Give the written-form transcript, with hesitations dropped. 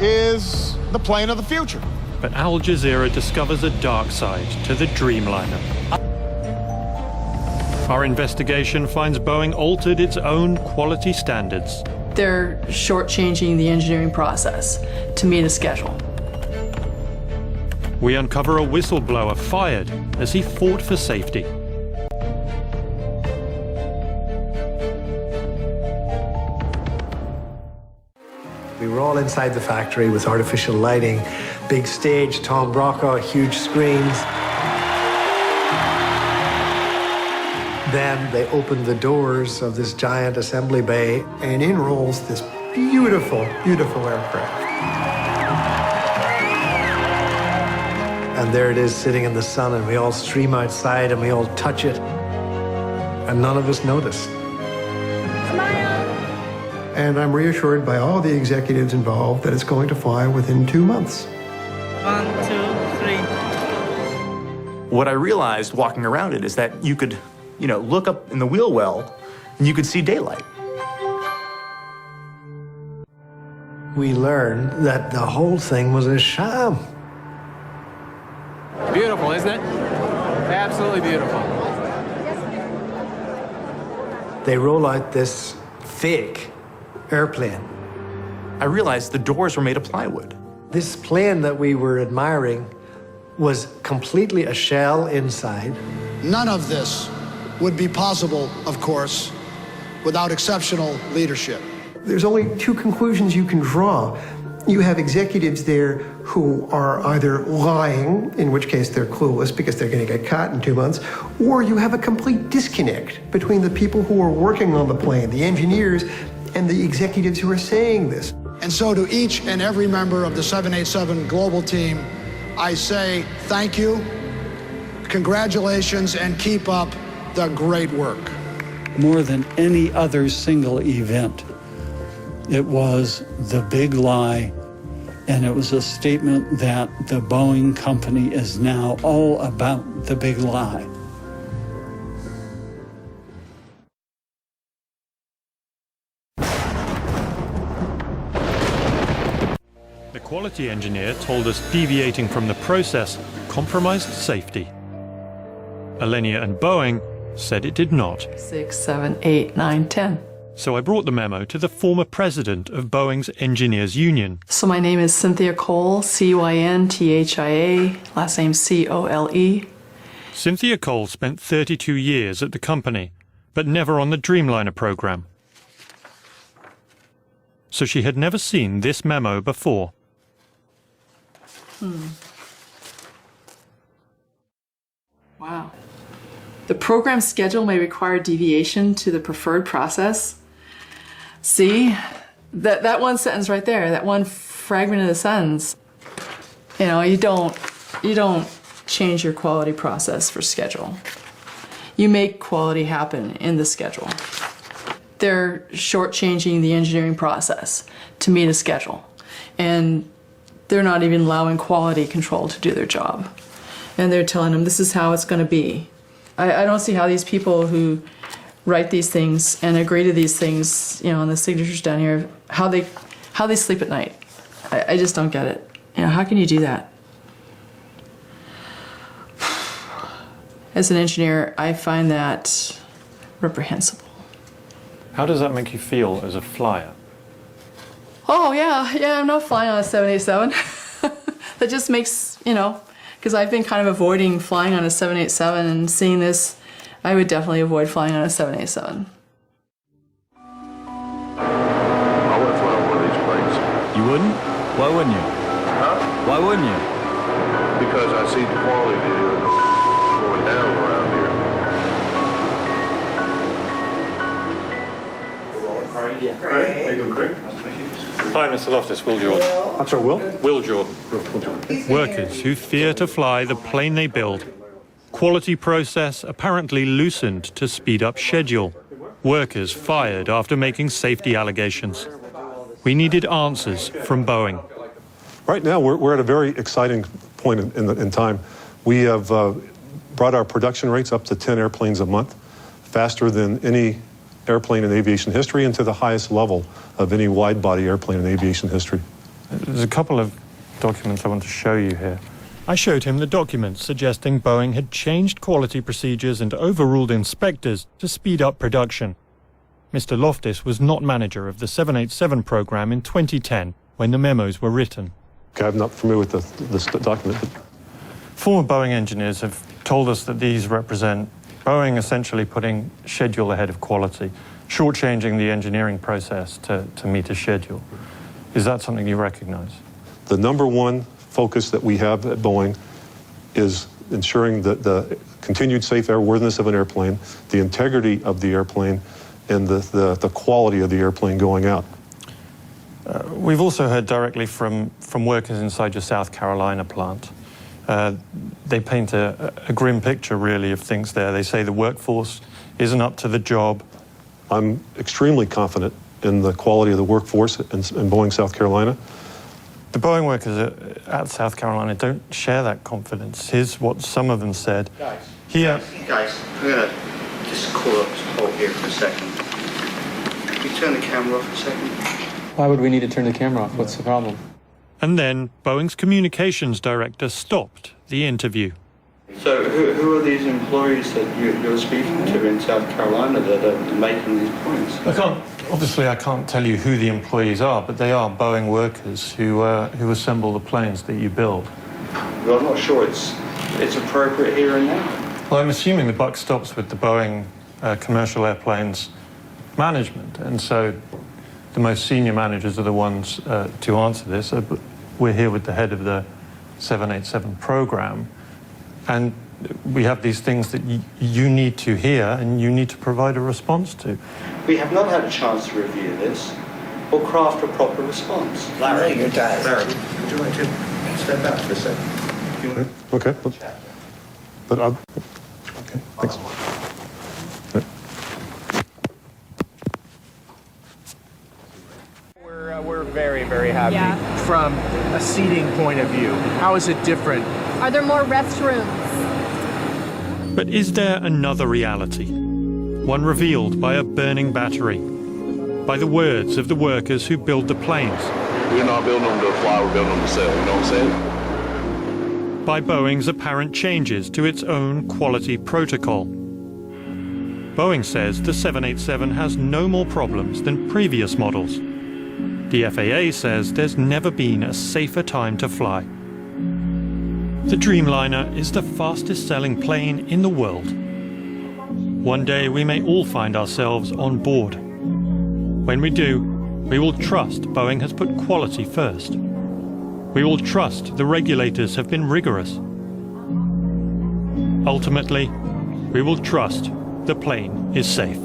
is the plane of the future. But Al Jazeera discovers a dark side to the Dreamliner. Our investigation finds Boeing altered its own quality standards. They're shortchanging the engineering process to meet a schedule. We uncover a whistleblower fired as he fought for safety. We were all inside the factory with artificial lighting, big stage, Tom Brokaw, huge screens. Then they opened the doors of this giant assembly bay, and in rolls this beautiful, beautiful aircraft. And there it is sitting in the sun, and we all stream outside and we all touch it. And none of us noticed. And I'm reassured by all the executives involved that it's going to fly within 2 months. 1, 2, 3. What I realized walking around it is that you could, look up in the wheel well and you could see daylight. We learned that the whole thing was a sham. Beautiful, isn't it? Absolutely beautiful. They roll out this fake airplane. I realized the doors were made of plywood. This plane that we were admiring was completely a shell inside. None of this would be possible, of course, without exceptional leadership. There's only 2 conclusions you can draw. You have executives there who are either lying, in which case they're clueless because they're going to get caught in 2 months, or you have a complete disconnect between the people who are working on the plane, the engineers, and the executives who are saying this. And so to each and every member of the 787 global team, I say thank you, congratulations, and keep up the great work. More than any other single event, it was the big lie, and it was a statement that the Boeing company is now all about the big lie. The quality engineer told us deviating from the process compromised safety. Alenia and Boeing said it did not. 6, 7, 8, 9, 10. So I brought the memo to the former president of Boeing's Engineers Union. So my name is Cynthia Cole, C-Y-N-T-H-I-A, last name C-O-L-E. Cynthia Cole spent 32 years at the company, but never on the Dreamliner program. So she had never seen this memo before. Wow. The program schedule may require deviation to the preferred process. See, that one sentence right there, that one fragment of the sentence, you don't change your quality process for schedule. You make quality happen in the schedule. They're shortchanging the engineering process to meet a schedule. And they're not even allowing quality control to do their job. And they're telling them this is how it's going to be. I don't see how these people who write these things and agree to these things, on the signatures down here, how they sleep at night. I just don't get it. How can you do that? As an engineer, I find that reprehensible. How does that make you feel as a flyer? Oh, yeah, I'm not flying on a 787. That just makes, because I've been kind of avoiding flying on a 787, and seeing this, I would definitely avoid flying on a 787. I wouldn't fly on one of these planes. You wouldn't? Why wouldn't you? Huh? Why wouldn't you? Because I see the quality going down around here. Hi, Mr. Loftus, Will Jordan. I'm sorry, Will? Will Jordan. Workers who fear to fly the plane they build. Quality process apparently loosened to speed up schedule. Workers fired after making safety allegations. We needed answers from Boeing. Right now, we're at a very exciting point in time. We have brought our production rates up to 10 airplanes a month, faster than any airplane in aviation history and to the highest level of any wide-body airplane in aviation history. There's a couple of documents I want to show you here. I showed him the documents suggesting Boeing had changed quality procedures and overruled inspectors to speed up production. Mr. Loftus was not manager of the 787 program in 2010 when the memos were written. Okay, I'm not familiar with this document. Former Boeing engineers have told us that these represent Boeing essentially putting schedule ahead of quality, shortchanging the engineering process to meet a schedule. Is that something you recognize? The number one focus that we have at Boeing is ensuring that the continued safe airworthiness of an airplane, the integrity of the airplane, and the quality of the airplane going out. We've also heard directly from workers inside your South Carolina plant. They paint a grim picture, really, of things there. They say the workforce isn't up to the job. I'm extremely confident in the quality of the workforce in Boeing, South Carolina. The Boeing workers at South Carolina don't share that confidence. Here's what some of them said. Guys, I'm going to just call up this Paul here for a second. Can you turn the camera off for a second? Why would we need to turn the camera off? What's the problem? And then Boeing's communications director stopped the interview. So who are these employees that you're speaking to in South Carolina that are making these points? Obviously I can't tell you who the employees are, but they are Boeing workers who assemble the planes that you build. Well, I'm not sure it's appropriate here and now. Well, I'm assuming the buck stops with the Boeing commercial airplanes management, and so the most senior managers are the ones to answer this. We're here with the head of the 787 program, and we have these things that you need to hear and you need to provide a response to. We have not had a chance to review this or craft a proper response. Larry, you're tired. Larry, would you like to step out for a second? Okay. But okay, thanks. We're very, very happy. Yeah. From a seating point of view, how is it different? Are there more restrooms? But is there another reality? One revealed by a burning battery, by the words of the workers who build the planes. We're not building them to fly, we're building them to sell, you know what I'm saying? By Boeing's apparent changes to its own quality protocol. Boeing says the 787 has no more problems than previous models. The FAA says there's never been a safer time to fly. The Dreamliner is the fastest selling plane in the world. One day we may all find ourselves on board. When we do, we will trust Boeing has put quality first. We will trust the regulators have been rigorous. Ultimately, we will trust the plane is safe.